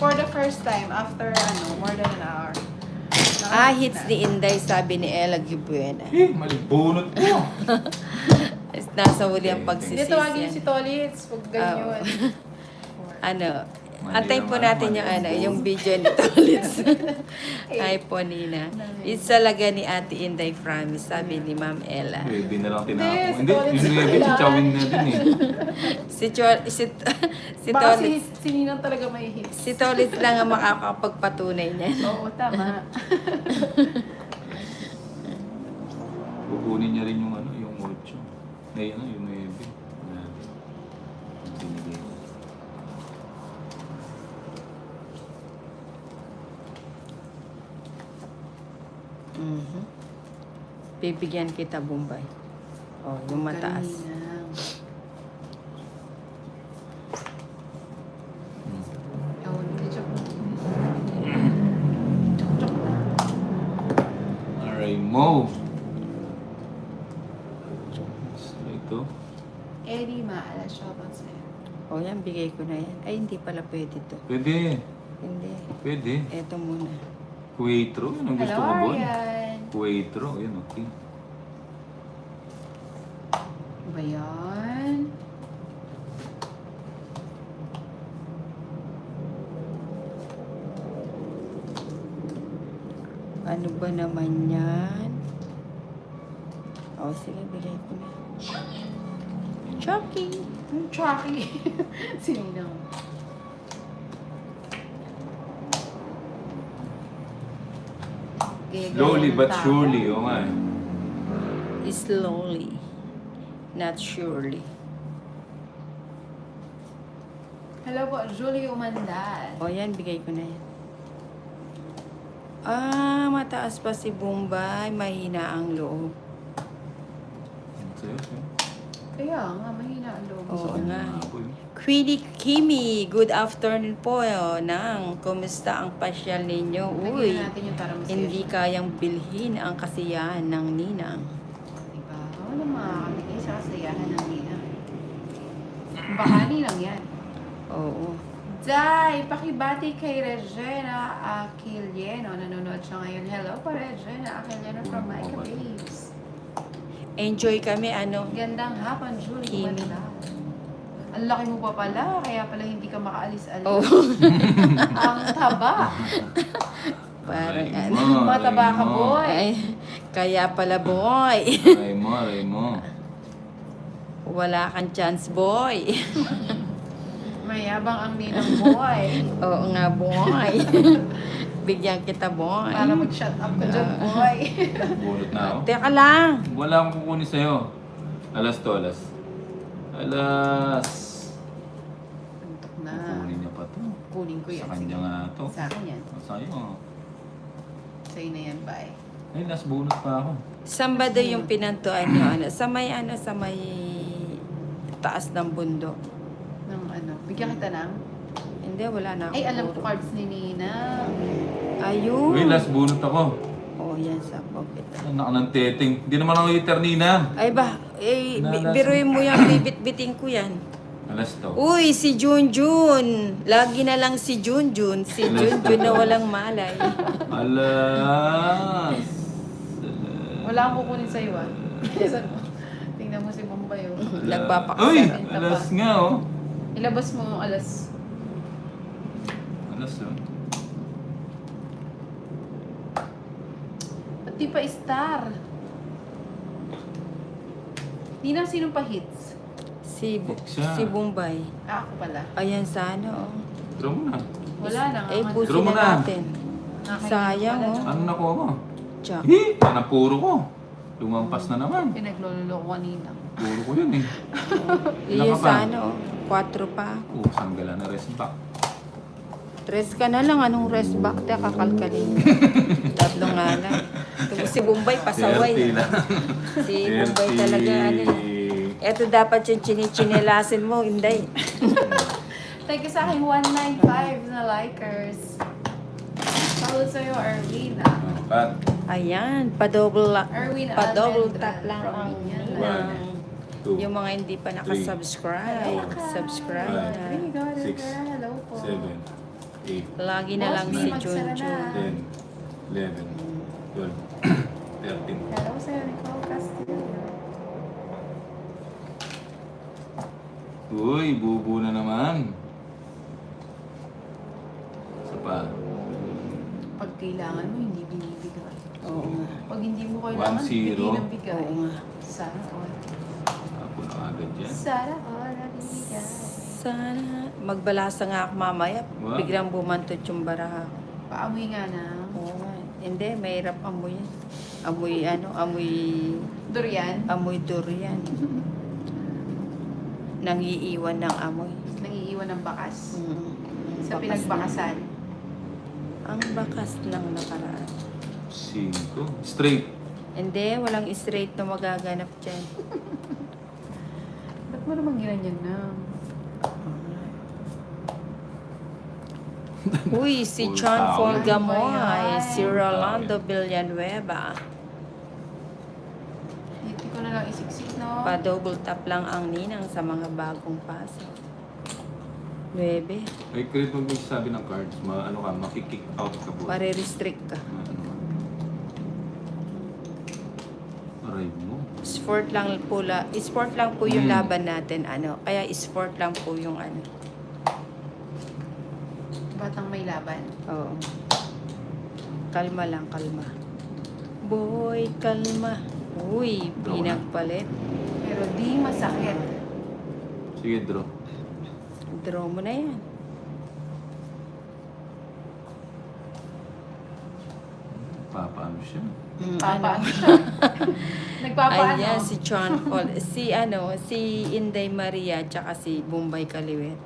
For the first time, after more than an hour. Hits ni Inday, sabi ni Ella Gibuena. Malibunot mo. Nasa huli ang Hindi, pagsisisi. tawagin niyo si Tolits. Huwag ganyan. Antayin po natin yung video ni Tolits. Hi po, Nina. Isalaga ni Ate Inday, promise, sabi ni Ma'am Ella. Pwede na lang Hindi, tinapon. si Hindi, Tolits yung na Nueve, lang. chichawin na din eh. Si Baka Tolits. si Ninang talaga may hits. Si Tolits lang ang makakapagpatunay niyan. Oo, tama. Kukunin niya rin yung yung 8. Yung 9. Binigay. Bibigyan kita, Bombay. Oh, yung mataas. Galinang. Hmm. Oh, medyo. Alright, mo. Ito. Eddie, maalas siya ba sa'yo? Oh, yan, bigay ko na yan. Ay, hindi pala pwede to. Pwede. Hindi. Pwede. Eto muna. Quattro. Yan ang gusto Hello, ko, Bon. Arian. Quattro. Yan, okay. Ano ba yan? Ano ba naman yan? Oh, sige, bigay ko na. Chucky! Yung Chucky. Si Ninang. Gaya-gaya Slowly ng but tao. surely. O nga eh. Slowly. Not surely. Hello po, Julie Umandal. O yan, bigay ko na yan. Mataas pa si Bombay. Mahina ang loob. Sa'yo, sa'yo. Kaya nga, mahina ang loob. Oo nga. Ako yun. Queenie Kimi, good afternoon po. Nang, kumusta ang pasyal ninyo? Uy, Lagyan natin yung para masaya hindi siya. kayang bilhin ang kasiyahan ng ninang. Diba? Wala makakabigay sa kasayahan ng Ninang. Bahani lang yan. Oo. Day, pakibati kay Regina Aquiliano. Nanonood siya ngayon. Hello po, Regina Aquiliano from Micah Babes. Enjoy kami, Gandang hapon, Julie. Kimi. Ganda. Ang laki mo pa pala, kaya pala hindi ka makaalis-alis. Oh. Ang taba. Parang Aray ano. mo, Mataba aray ka, mo. boy. Ay, kaya pala, boy. Aray mo. Wala kang chance, boy. Mayabang ang Ninang boy. Oo nga, boy. Bigyan kita, boy. Para mag-shut up ka dyan, boy. Bunot na ako. Teka lang. Wala akong kukunin sa'yo. Alas to, alas. Alas. Antok na. Kukunin niya pa to. Kunin ko yan. Sa kanya Sige. nga to. Sa akin yan. Sa'yo. Sa'yo na yan, bye. Ay, last bunot pa ako. Saan ba daw yung pinantuan nyo? Sa may taas ng bundok. Nang bigyan kita ng... Hindi, wala na ako. Ay, alam ko puro. cards ni Ninang. Ayun. Uy, last bunot ako. Oh, yan sa pocket. Anak ng teteng. Hindi naman ako iternina. Ay ba, biruin mo yan, bibit-biting ko yan. Alas to. Uy, si Junjun. Lagi na lang si Junjun. Si Junjun na walang malay. Alas. Wala akong kukunin sa'yo, ah. Tingnan mo si Bombay, oh. Nagpapakasal. Uy, alas nga oh. Ilabas mo yung alas. Alas oh. Ba't di pa star? Ninang, sinong pa hits? Si Bombay. Ah, ako pala. Ayan sana, oh. Draw mo na. Wala na nga. Eh, Draw pusin mo na na. natin. Nakakainin sayang, ko pala, oh. no? Ano nakuha mo? Tsak. Yan ang puro ko. Lumampas na naman. Pinaglololo ko kanina. Puro ko yun eh. Iyan Ilan ka pa? sana, oh. 4 pa. Sanggala na rest back. Rest ka na lang. Anong rest back? Teka, kakalkalin. Tatlo nga lang. Ito si Bombay, pasaway. 30 lang. Si Bombay talaga, Ito dapat yung chinilasin mo, Inday. Thank you sa aking 195 na likers. Salud sa'yo, Arwina. Pat. Ayan, pa-double Erwin pa-double Almendra tap lang from ang Mindanao. Two. yung mga hindi pa nakasubscribe. Subscribe Five. na. Hey, God, Six. hello po. 7. 8, Lagi na Boss, lang may si magsara Junjun. na. 10, 11, 12, 13. Hello, Sir Nicole Castillo. Uy, bubu na naman. Isa pa. Pag kailangan mo, hindi binibigay. Oo nga. Pag hindi mo kailangan, 1-0. bigay ng bigay. Oo nga. Sana all. Ako na agad yan. Sana all ang bigay. Sana. Magbalasa nga ako mamaya. Wow. Biglang bumantot yung baraha ko. Paamoy nga na. Oo nga. Hindi, mahirap amoy yan. Amoy Durian, amoy durian. Nangiiwan ng amoy. nangiiwan ng bakas. Sa Bakas pinagbakasan. Ang bakas ng nakaraan. 5. Straight. Hindi, walang straight na magaganap dyan. Ba't mo naman ginanyan na? Uy, si Full John power. Folgamoy, Ay, si Rolando Villanueva. Dito ko na lang isiksik, no? Pa-double tap lang ang ninang sa mga bagong pasok. 9. Ay, credit mo sabi ng cards, ano ka, makikick out ka po. Pare-restrict ka. Ano ka? Aray mo. Sport lang po yung laban natin, ano. Kaya sport lang po yung ano. Batang may laban. Oo. Kalma lang, kalma. Boy, kalma. Uy, Draw na. pinagpalit. Pero di masakit. Sige, draw. Draw mo na yan. Papaano siya? Papaano Ano? siya? Nagpapaano? Ayan, si John Paul. Si Inday Maria, tsaka si Bombay Kaliwet.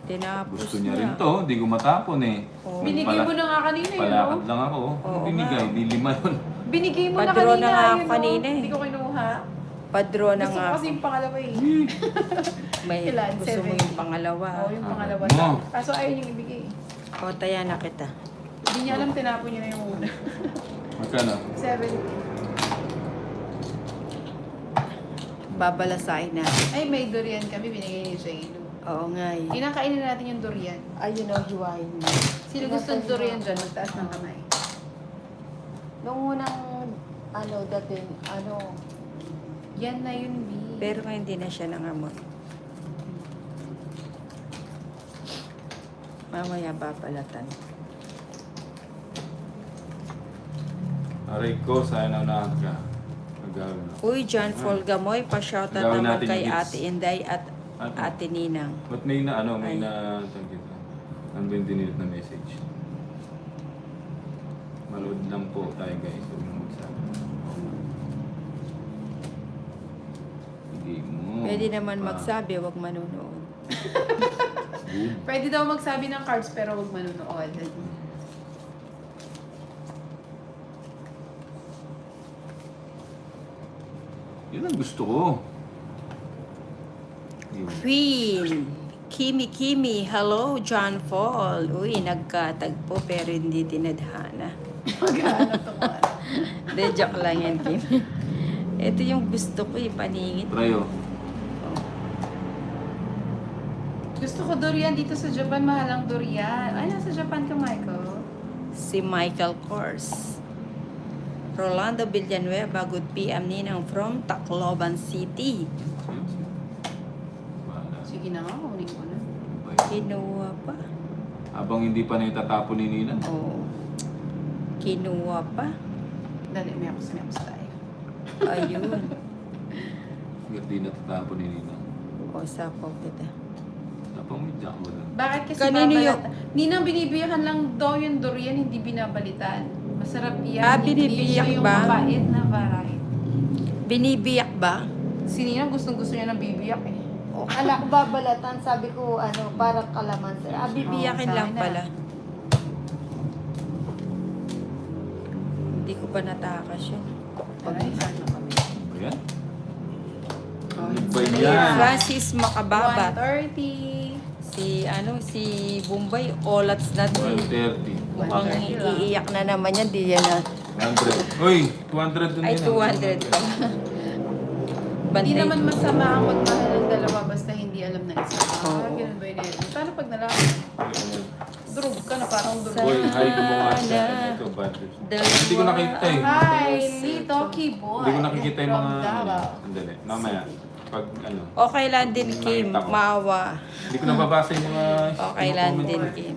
Tinapos Gusto niya rin to, hindi ko matapon eh. Oo. Binigay mo na nga kanina yun, Palakad no? lang ako. Oo Binigay, nga. di 5 yun. Binigay mo na Padro kanina na nga yun, ako no? kanina eh. Hindi ko kinuha. Padro na Gusto nga ko kasi ako. yung pangalawa eh. May Ilan? gusto mo 70. yung pangalawa. Oo, yung pangalawa. Mo. Kaso ayaw niyong ibigay. O, taya na kita. Hindi niya alam, tinapon niya na yung una. Magkano? 70. Babalasain na. Ay, may durian kami, binigay ni Jailu. Oo nga eh. Kinakainin natin yung durian. Ayun o, hiwain mo. Sino gusto ng durian dyan? Magtaas ng kamay. Nung unang, dating, Yan na yun, B. pero nga hindi na siya nangamoy. Mamaya babalatan. Aray ko, sana na ka. Magagawin na. Uy, John Folgamoy, pa-shoutout Gawin naman natin kay yung hits. Ate Inday at Ano? Ate Ninang. Ba't may na, may Ay. na, tawag dito. Ano ba yung dinilit na message? Malood lang po tayo guys, huwag na magsabi. Hindi mo. Pwede naman pa. magsabi, wag manunood. Good. Pwede daw magsabi ng cards pero huwag manunood. Yun ang gusto ko. Yun. Queen, Kimi, hello, John Paul. Uy, nagkatagpo pero hindi tinadhana. Maghanap to mga. De, joke lang yan, Kim. Ito yung gusto ko, paningit. Try oh. Gusto ko durian dito sa Japan, mahalang durian. Ay, nasa Japan ka, Michael. Si Michael Kors. Rolando Villanueva, good PM Ninang from Tacloban City. Bahala. Sige na nga, kunin ko na. Kinuha pa. Habang hindi pa na itatapon ni Nina. Oo. Kinuha pa. Dali, may ako tayo. Ayun. Hindi natatapon ni Nina. O, sapaw kita. Tapang may jack mo lang. Bakit kasi Kanino babalatan? Ninang binibiyakan lang daw yung durian, hindi binabalitan. Masarap yan. Ah, Hindi binibiyak siya yung ba? mabait na variety. Binibiyak ba? Si Ninang gustong-gusto niya ng bibiyak eh. O, ala ko babalatan, sabi ko, parang kalamansi. Bibiyakin Oo, lang sana. pala. Hindi ko pa natakas yun. Aray, ano kami? Ano yan? Oh, Ano it's ba clear. yan? Francis Makababat. 130. Si Bombay, olats na to eh. 130. Mukhang 130 lang. iiyak na naman yan, di yan na. 100. Uy! 200 dun Ay, din, 200 pa. Hindi Bantay. naman masama ang magmahal ng dalawa basta hindi alam na isa. Oo. Ganun ba yun? Paano pag pag nalaman. Drug ka na, parang drug. Boy, hi ko mo nga siya. Sana. Ito, bad trip. Dalawa Hindi ko nakita eh. Hi, Litoki Boy. Hindi ko nakikita yung mga... From Davao. Sandali, mamaya. Pag ano. Okay lang din, Kim. Nakita ko. Maawa. Hindi ko nababasa yung mga... Okay lang comment din, mo. Kim.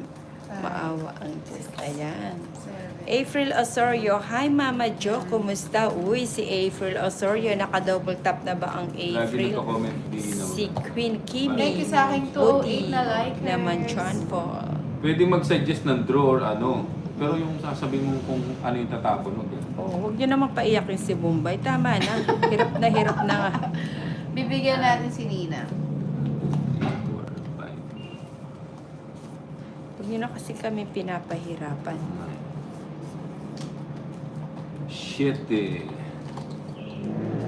Maawa ang Diyos. Ayan. 7. April Osorio. Hi, Mama Jo. Kumusta? Uy, si April Osorio. Naka-double tap na ba ang Lagi April? nagko-comment. Di naman. Si Queen Kimi. Thank you sa aking Buti 2-8 na likers. naman John po. Pwede mag-suggest ng draw or ano. Pero yung sasabihin mo kung ano yung tatapon mo. Oh, huwag niyo naman paiyakin si Bombay. Tama na. Hirap na nga. Bibigyan natin si Nina. 8, 4, 5, Huwag niyo na kasi kami pinapahirapan. 7.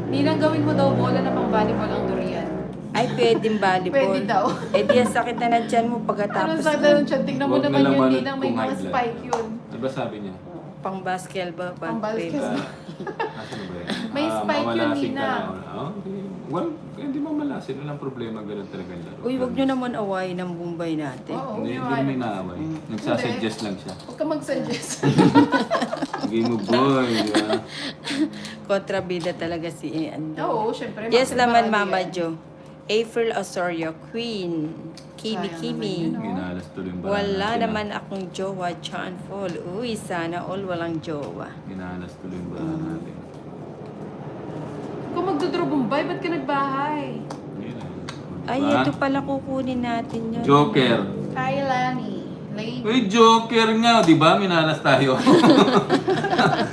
Ninang, gawin mo daw bola na pang volleyball ang durian. Ay, pwedeng volleyball. Pwede daw. Eh, di ang sakit na na dyan mo Anong pagkatapos sa ng ng chat? Tignan mo Huwag na naman lang yun, mal- Ninang. May kung mga high blood. spike yun. Ano ba sabi niya? pang basketball. Pang basketball. Asan ba yan? May spike yun, mamalasin Nina. ka na. Okay. Well, hindi mo malasin. Walang problema. Ganun talaga yung laro. Uy, wag nyo naman awayin ng Bombay natin. Oo, Hindi, yun. hindi naman inaaway. Nagsasuggest lang siya. Huwag ka mag-suggest. Sige mo, boy. di ba? Kontrabida talaga si Ian. Oo, syempre. Yes naman, magbabago Mama yan. Jo. April Osorio, Queen, Kimi Sayang Kimi. naman yun, no? Ginalas tuloy yung barang Wala natin, naman akong jowa, John Paul. Uy, sana all walang jowa. Ginalas tuloy yung barang natin. Kung magdodraw Bombay, ba't ka nagbahay? Yun lang. Ay, Diba? ito pala kukunin natin yun. Joker. Hi, Lani. Lady. Uy, Joker nga. Di ba? Minalas tayo.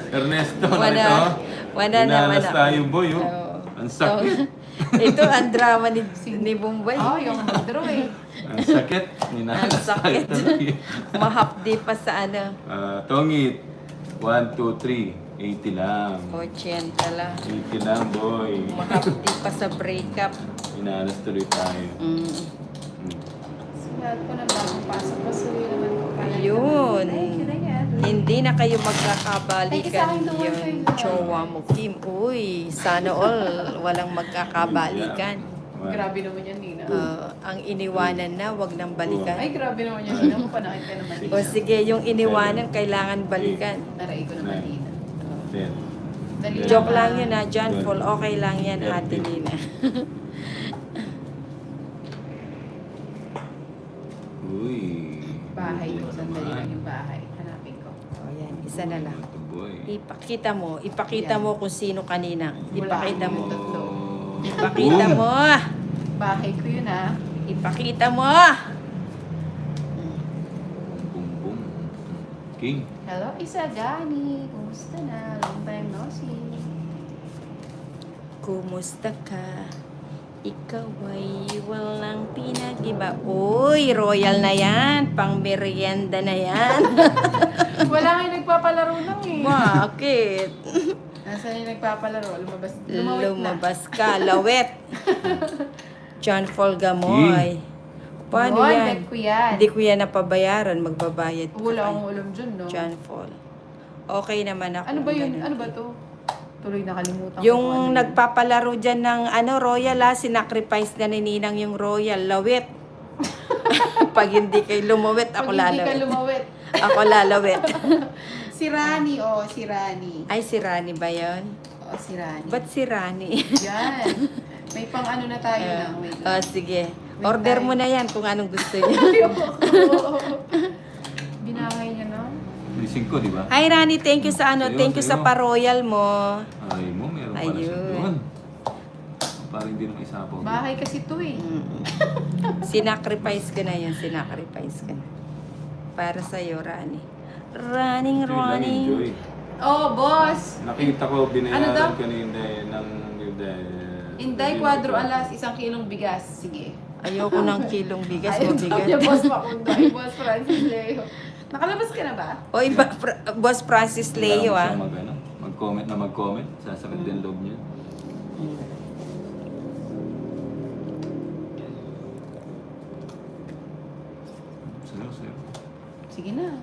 Ernesto, Wala naman Minalas ako. tayo, boy. Oh. Oo. Ang sakit. Ito ang drama ni Bombay. Oh, yung magdraw eh. Ang sakit. Minalas Ang sakit. tayo talaga. Mahapdi pa sa ano. Tongit. 1, 2, 3. 80 lang. 80 lang. 80 lang, boy. Mahapdi pa sa breakup. Minalas tuloy tayo. Mm. Lahat ko na bagong pasok. Pasuloy naman ko. Ayun. Thank you. Hindi na kayo Thank you sa magkakabalikan akin, Duwan, yun. kayo. Chowa mo, Kim. Uy, sana all walang magkakabalikan. Grabe naman yan, Nina. Ang iniwanan na, wag nang balikan. Ay, grabe naman yan, Nina. Mapanakit ka naman, Nina. O sige, yung iniwanan, kailangan balikan. Naray ko naman, Nina. 10. Dali Joke lang, lang ha? yun ha, John Paul. Okay lang yan, Ate Nina. Uy. Bahay ko. Sandali lang yung bahay. Hanapin ko. O yan, isa na lang. Ito, boy. Ipakita mo kung sino kanina. Ipakita mo. Oh. Ipakita Boom. mo. Bahay ko yun, ha? Ipakita mo. Boom, boom. King. Hello, Isagani. Kumusta na? Long time no see. Kumusta ka? Ikaw ay walang pinag-iba. Uy, royal na yan. Pang merienda na yan. Wala nga yung nagpapalaro lang eh. Bakit? Nasaan yung nagpapalaro? Lumawit na. Lumabas ka. Lawet. John Paul Gamoy. Paano Yun, yan? bet ko yan. Hindi ko yan napabayaran. Magbabayad pa Wala kayo. akong ulam dyan, no? John Paul. Okay naman ako. Ano ba yun? Ganun. Ano ba to? Tuloy nakalimutan ko. Yung kung ano yun. nagpapalaro dyan ng royal sinacrifice na ni Ninang yung royal. Lawet. Pag hindi kayo lumawit, Pag ako hindi ka lalawit. lumawit. Ako lalawit. Si Rani, oh. Si Rani. Ay, si Rani ba yun? Oh, si Rani. Ba't si Rani? Yan. May pang ano na tayo na. Wait lang. Sige. Order mo na yan kung anong gusto niya. Binahay niya, no? Lising ko, di ba? Hi, Rani. Thank you sa Sa'yo, Thank you sa sa'yo. pa-royal mo. Ay mo, meron pala siya Ayun. doon. Parang hindi naman isapaw. Bahay kasi to eh. Sinacrifice ko na yan. Sinacrifice ko na. Para sa'yo, Rani. Running, Enjoy lang, running. enjoy. Oh, boss. Nakita ko, Ano daw? binayaran ka ni Inday ng... Inday Cuadro alas, 1 kilong bigas. Sige. Ayoko ng kilong bigas. Ayaw daw niya, Mabigat. Boss Makundo. Ay, Boss Francis Leo. Nakalabas ka na ba? Oy, Boss Francis Leo, ah. Mag-comment na mag-comment. Sasakit din loob niya. Sayo. Sige na.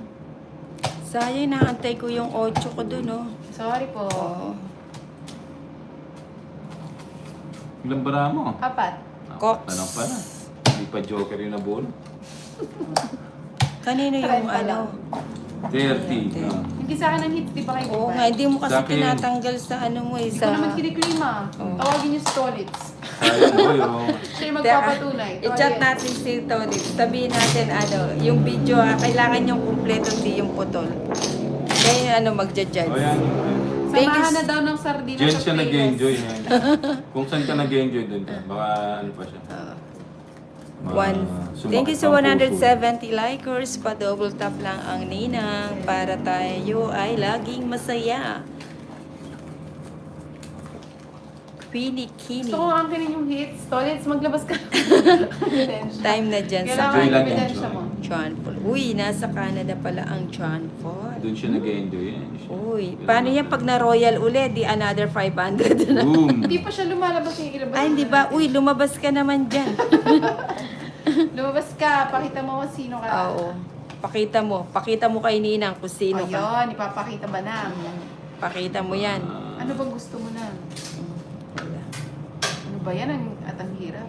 Sayang, naantay ko yung 8 ko dun, oh. Sorry po. Oo. Ilang bara mo? 4. Cox. Na lang pala. Hindi pa joker yung nabulo. Kanino yung Trend pa ano? lang. 30. no? Hindi sa akin ang hits, di ba kayo? Oo nga, hindi mo kasi Sa akin- tinatanggal sa ano mo eh. Hindi Sa... ko naman kiniklima. Oo. Tawagin niyo si Tolitz. Sayang boy, oh. Siya yung magpapatunay. I-chat natin si Tony. Sabihin natin ano, yung video kailangan yung kumpleto, hindi yung putol. Kaya ano, magja-judge. O yan. Thank you. Samahan na daw ng sardina Diyan sa siya playlist. nag-enjoy. Kung saan ka nag-enjoy doon ka. Baka ano pa siya. Thank you sa Sumakit ang 170 likers. Pa-double tap lang ang ninang para tayo ay laging masaya. Queenie Kini. Gusto ko angkinin yung hits. Tolitz, maglabas ka. Time na dyan sa Kailangan Enjoy lang yung yan, ebidensya mo. John Paul. Uy, nasa Canada pala ang John Paul. Doon siya nag-enjoy. Uy, paano yan pag na-royal uli? Di another 500 na. Boom! Hindi pa siya lumalabas yung ilabas. Ay, hindi ba? Uy, lumabas ka naman dyan. Lumabas ka, pakita mo kung sino ka. Oo. Pakita mo kay Ninang kung sino ka. Ayun, ipapakita ba na? Pakita mo yan. Ano bang gusto mo na? Ano ba yan? At ang hirap.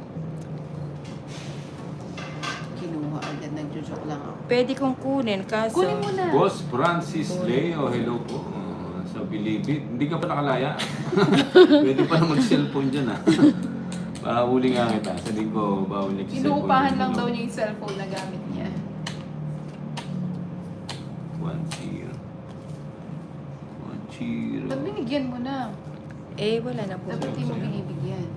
Kinuha agad, nagjo-joke lang ako. Pwede kong kunin, kaso... Kunin mo na. Boss Francis Leo, hello po. Sa Bilibid. Hindi ka pa nakalaya. Pwede pa na mag-cellphone dyan ah. Pahuli nga kita. Sabi ko, bawal nag-cellphone. Inuupahan dyan, lang ano. daw niya yung cellphone na gamit niya. 1-0. 1-0. Ba't binigyan mo na? Eh, wala na po. Dapat di mo binibigyan.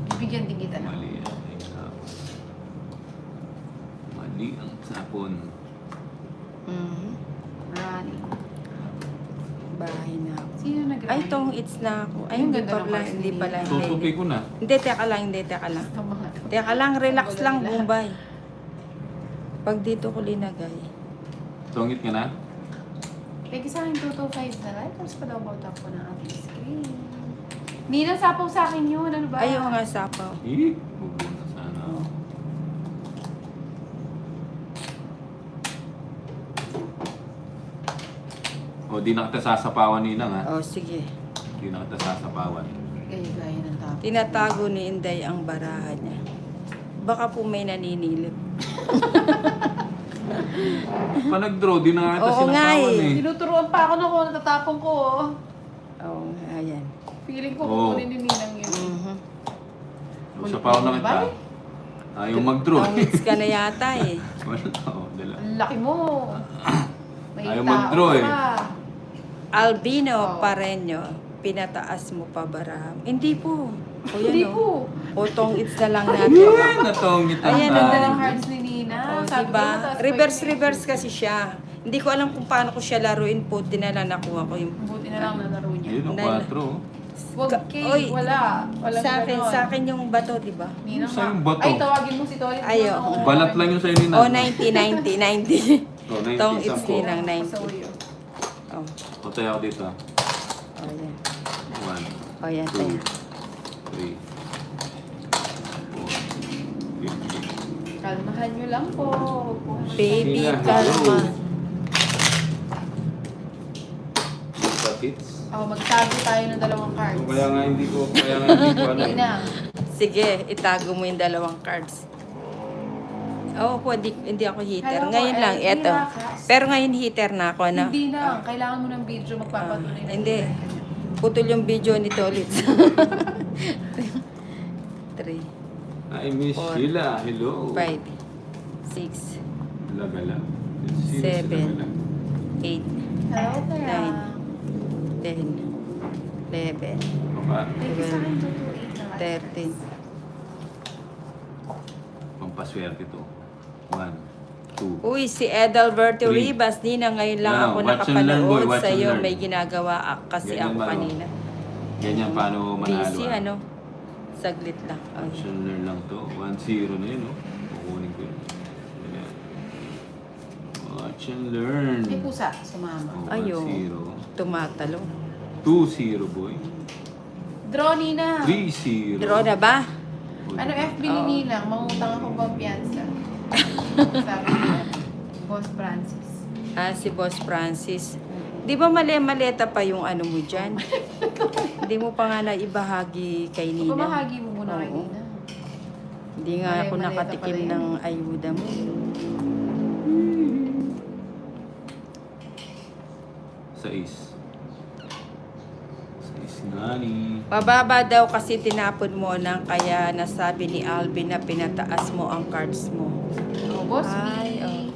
Bibigyan din kita na. Mali ang sapon. Mali ang sapon. Mhm. Running. Bahay na ako. Sino nag-running? Ay, tong it's na ako. Ay, Ang hindi ganda pa ng pala. cards Hindi ni pala. Nina. Tutupi ko na. Hindi, teka lang. Ito mga to. Teka lang, relax lang, Bombay. Pag dito ko linagay. Tungit ka na? Thank you sa akin 225 na like. Tapos pa daw about ako ng ating screen. Nina, sapaw sa akin yun. Ano ba? Ayaw nga sapaw. Bubo na sana. O, di na kita sasapawan ninang ha. Oh, sige. Di na kita sasapawan. Gaya-gaya ng tapo. Tinatago ni Inday ang barahan niya. Baka po may naninilip. Pa nag-draw, di na nga kita Oo nga sinapawan eh. eh. Tinuturuan pa ako na ko, natatapong ko. Oh. Oo, ayan. Feeling ko Oo. kukunin ni Ninang yun. Mhm. O, sapawan na kita. Bye. Ayaw mag-draw. Pangits ka na yata eh. Wala. O, dala. Ang laki mo. May Ayaw tao mag-draw eh. ka. Albino Oo. Pareño, pinataas mo pa baraham. Hindi po. O yan Hindi o. po. Utong it's na lang natin. Yun, natongit ang Ayan, Ang ganda tao. ng hearts ni Nina. O, Sabi ko, diba? mataas pa Reverse kasi siya. Hindi ko alam kung paano ko siya laruin po. Dinala nakuha ko yung... Buti na lang nalaro niya. Yun, ang Nala. 4. Wag Ka- kay, Oy, wala. Walang Sa akin yung bato, di ba? Ninang Sa yung bato. Ay, tawagin mo si Tolit. Ayo. Balat lang yun sa'yo nina. O, 90. O, 90, Tong it's 10. nilang 90. Pasawyo. O, O, tayo ako dito. o yan. 1, O yan, 2, tayo. 3, 4, 50. Kalmahan nyo lang po. Huwag po Baby, Sila, kalma. Hits. magtago tayo ng dalawang cards. Kaya nga hindi ko ano. Ninang. Sige, itago mo yung dalawang cards. Oo po, hindi ako hitter. Hello po, Ngayon lang, Elvira eto. Castro. Pero ngayon hitter na ako, no? Hindi na. Kailangan mo ng video magpapatunay na. Hindi. Putol yung video nito ulit. 3. I miss 4, Sheila. Hello. 5, 6, Lagala. 7, 8, Hello, Tara. 10, 11, Baka Thank you sa akin 228 na like. 13. pampaswerte to. 1, 2. Uy, si Edalberto 3. Ribas, Nina, ngayon lang Ano, ako watch and learn, boy, nakapanood watch sa and iyo. learn. May ginagawa kasi Ganyan ako ba, no? kanina. Ganyan paano manalo. Busy, ano? Saglit lang. Watch and learn lang to. 1-0 na yun, no? Kukunin ko yun. Ganyan. Watch and learn. May pusa, sumama. Oh, Ayo. 1-0. Tumatalo. 2-0, boy. Draw, Nina. 3-0. Draw na ba? Ano FB ni Oo. Ninang? Mangutang ako pampiyansa. Sabi niya. Boss Francis. Ah, si Boss Francis. Di ba maleta pa yung ano mo dyan? Hindi mo pa nga naibahagi kay Nina. Pamahagi mo muna kay Oo. Nina. Hindi nga Ay, ako maleta nakatikim pala yun. ng ayuda mo. Sais nga ni. Pababa daw kasi tinapon mo nang kaya nasabi ni Alvin na pinataas mo ang cards mo. Oh, Boss Ay, B. oh.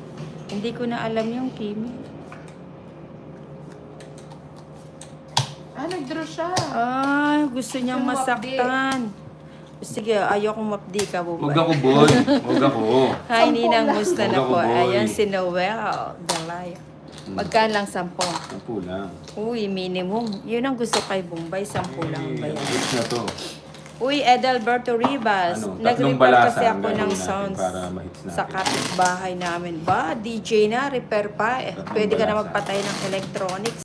Hindi ko na alam yung Kimi. Nag-draw siya. Ay, gusto niyang Gusto mo masaktan. Sige, ayokong mapdi ka, Huwag Bubay. ako, boy. Huwag ako. Hi, Sampo Ninang, lang. musta na Huwag po? ako, boy. Ayan, si Noel. Dalay. Magkaan lang 10. 10 lang. Uy, minimum. Yun ang gusto kay Bombay, 10 lang ba yan? Hits na to. Uy, Edalberto Rivas. Ano, tatlong Nag-repair balasa kasi ang ako ng gagawin natin sounds para ma-hits natin. sa kapitbahay namin. Ba, DJ na, repair pa. Tatlong Pwede ka na balasa. magpatay ng electronics.